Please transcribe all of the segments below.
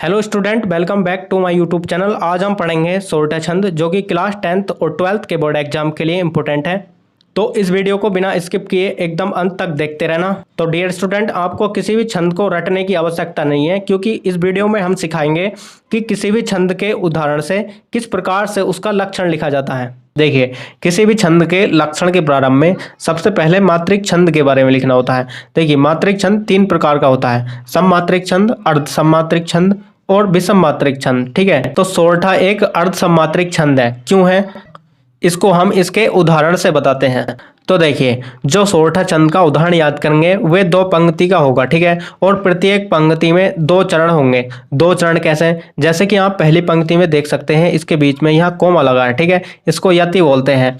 Hello student, welcome back to my YouTube channel. आज हम पढ़ेंगे सोरठा छंद जो कि क्लास 10th और 12th के बोर्ड एग्जाम के लिए इंपॉर्टेंट है। तो इस वीडियो को बिना स्किप किए एकदम अंत तक देखते रहना। तो डियर स्टूडेंट, आपको किसी भी छंद को रटने की आवश्यकता नहीं है, क्योंकि इस वीडियो में हम सिखाएंगे कि किसी भी छंद के उदाहरण से किस प्रकार से उसका लक्षण लिखा जाता है। देखिए, किसी भी छंद के लक्षण के प्रारंभ में सबसे पहले मात्रिक छंद के बारे में लिखना होता है। देखिए, मात्रिक छंद 3 प्रकार का होता है: सममात्रिक छंद, अर्ध सममात्रिक छंद और विषम मात्रिक छंद। ठीक है, तो सोरठा एक अर्ध सममात्रिक छंद है। क्यों है, इसको हम इसके उदाहरण से बताते हैं। तो देखिए, जो सोरठा छंद का उदाहरण याद करेंगे वे 2 पंक्ति का होगा। ठीक है, और प्रत्येक पंक्ति में 2 चरण होंगे। 2 चरण कैसे? जैसे कि आप पहली पंक्ति में देख सकते हैं, इसके बीच में यहाँ कोमा लगा है। ठीक है, इसको यति बोलते हैं।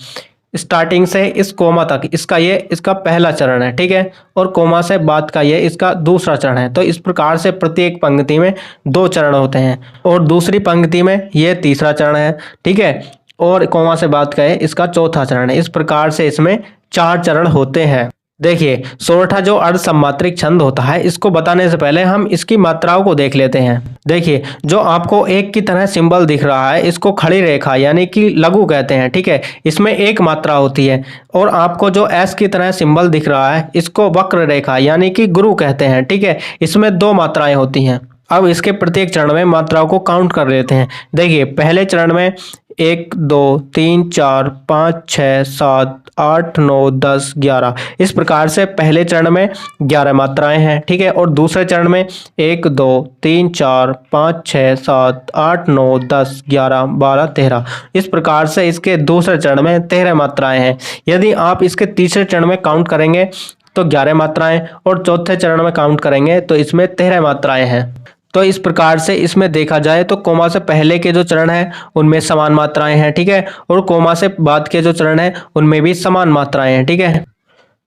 स्टार्टिंग से इस कोमा तक इसका पहला चरण है। ठीक है, और कोमा से बाद का ये इसका दूसरा चरण है। तो इस प्रकार से प्रत्येक पंक्ति में 2 चरण होते हैं, और दूसरी पंक्ति में ये तीसरा चरण है। ठीक है, और कोमा से बाद का ये इसका चौथा चरण है। इस प्रकार से इसमें 4 चरण होते हैं। देखिए, सोरठा जो अर्ध सममात्रिक छंद होता है, इसको बताने से पहले हम इसकी मात्राओं को देख लेते हैं। देखिए, जो आपको एक की तरह सिंबल दिख रहा है, इसको खड़ी रेखा यानी कि लघु कहते हैं। ठीक है, इसमें एक मात्रा होती है। और आपको जो एस की तरह सिंबल दिख रहा है, इसको वक्र रेखा यानी कि गुरु कहते हैं। ठीक है, इसमें 2 मात्राएं होती हैं। अब इसके प्रत्येक चरण में मात्राओं को काउंट कर लेते हैं। देखिए, पहले चरण में 1 2 3 4 5 6 7 8 9 10 11 इस प्रकार से पहले चरण में 11 मात्राएं हैं। ठीक है, और दूसरे चरण में 1 2 3 4 5 6 7 8 9 10 11 12 13 इस प्रकार से इसके दूसरे चरण में 13 मात्राएं हैं। यदि आप इसके तीसरे चरण में काउंट करेंगे तो 11 मात्राएं, और चौथे चरण में काउंट करेंगे तो इसमें 13 मात्राएं हैं। तो इस प्रकार से इसमें देखा जाए तो कोमा से पहले के जो चरण है उनमें समान मात्राएं हैं। ठीक है, और कोमा से बाद के जो चरण है उनमें भी समान मात्राएं हैं। ठीक है,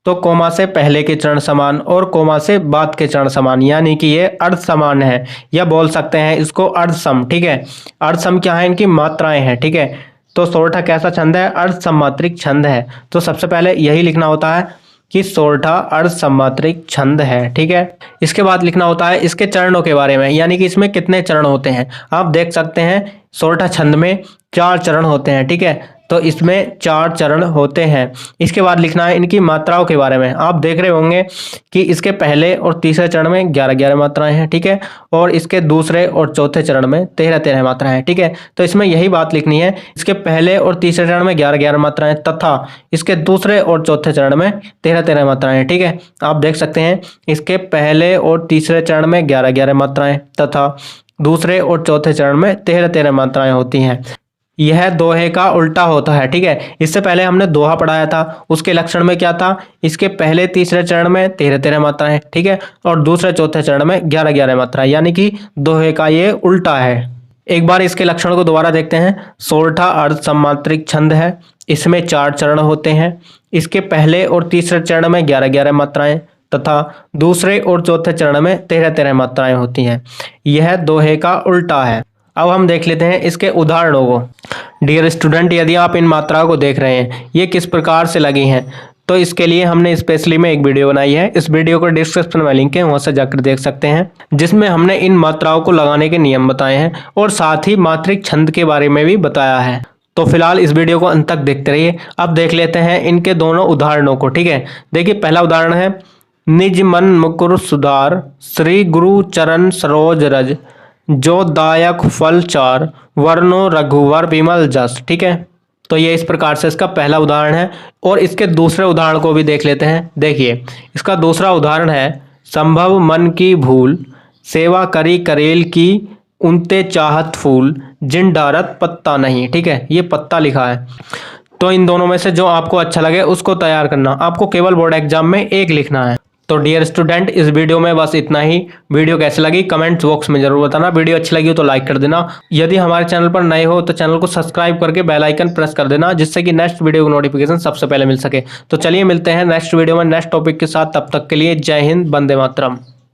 तो कोमा से पहले के चरण समान और कोमा से बाद के चरण समान, यानी कि ये अर्ध समान है, या बोल सकते हैं इसको अर्ध सम। ठीक है, अर्ध सम क्या है? इनकी मात्राएं हैं। ठीक है, तो सोरठा कैसा छंद है? अर्ध सममात्रिक छंद है। तो सबसे पहले यही लिखना होता है कि सोरठा अर्ध सममात्रिक छंद है। ठीक है, इसके बाद लिखना होता है इसके चरणों के बारे में, यानी कि इसमें कितने चरण होते हैं। आप देख सकते हैं सोरठा छंद में 4 चरण होते हैं। ठीक है, तो इसमें 4 चरण होते हैं। इसके बाद लिखना है इनकी मात्राओं के बारे में। आप देख रहे होंगे कि इसके पहले और तीसरे चरण में 11-11 मात्राएं हैं। ठीक है, और इसके दूसरे और चौथे चरण में 13-13 मात्राएं हैं। ठीक है, तो इसमें यही बात लिखनी है, इसके पहले और तीसरे चरण में 11-11 मात्राएं तथा इसके दूसरे और चौथे चरण में 13-13 मात्राएं हैं। ठीक है, आप देख सकते हैं इसके पहले और तीसरे चरण में 11-11 मात्राएं तथा दूसरे और चौथे चरण में 13-13 मात्राएं होती हैं। यह दोहे का उल्टा होता है। ठीक है, इससे पहले हमने दोहा पढ़ाया था, उसके लक्षण में क्या था? इसके पहले तीसरे चरण में 13-13 मात्राएं। ठीक है, और दूसरे चौथे चरण में 11-11 मात्राएं, यानी कि दोहे का ये उल्टा है। एक बार इसके लक्षण को दोबारा देखते हैं। सोरठा अर्ध सममात्रिक छंद है, इसमें 4 चरण होते हैं। इसके पहले और तीसरे चरण में 11-11 मात्राएं तथा दूसरे और चौथे चरण में 13-13 मात्राएं होती हैं। यह दोहे का उल्टा है। अब हम देख लेते हैं इसके उदाहरणों को। डियर स्टूडेंट, यदि आप इन मात्राओं को देख रहे हैं ये किस प्रकार से लगी हैं, तो इसके लिए हमने स्पेशली में एक वीडियो बनाई है। इस वीडियो को डिस्क्रिप्शन में लिंक है, वहां से जाकर देख सकते हैं, जिसमें हमने इन मात्राओं को लगाने के नियम बताए हैं और साथ ही मात्रिक छंद के बारे में भी बताया है। तो फिलहाल इस वीडियो को अंत तक देखते रहिए। अब देख लेते हैं इनके दोनों उदाहरणों को। ठीक है, देखिए, पहला उदाहरण है निज मन मुकुर सुधार, श्री गुरु चरण सरोज रज, जो दायक फल 4, वर्णो रघुवर विमल जस। ठीक है, तो ये इस प्रकार से इसका पहला उदाहरण है। और इसके दूसरे उदाहरण को भी देख लेते हैं। देखिए, इसका दूसरा उदाहरण है संभव मन की भूल, सेवा करी करेल की, उनते चाहत फूल, जिन डारत पत्ता नहीं। ठीक है, ये पत्ता लिखा है। तो इन दोनों में से जो आपको अच्छा लगे उसको तैयार करना। आपको केवल बोर्ड एग्जाम में एक लिखना है। तो डियर स्टूडेंट, इस वीडियो में बस इतना ही। वीडियो कैसे लगी कमेंट्स बॉक्स में जरूर बताना। वीडियो अच्छी लगी हो तो लाइक कर देना। यदि हमारे चैनल पर नए हो तो चैनल को सब्सक्राइब करके बेल आइकन प्रेस कर देना, जिससे कि नेक्स्ट वीडियो की नोटिफिकेशन सबसे पहले मिल सके। तो चलिए मिलते हैं नेक्स्ट वीडियो में नेक्स्ट टॉपिक के साथ। तब तक के लिए जय हिंद, वंदे मातरम।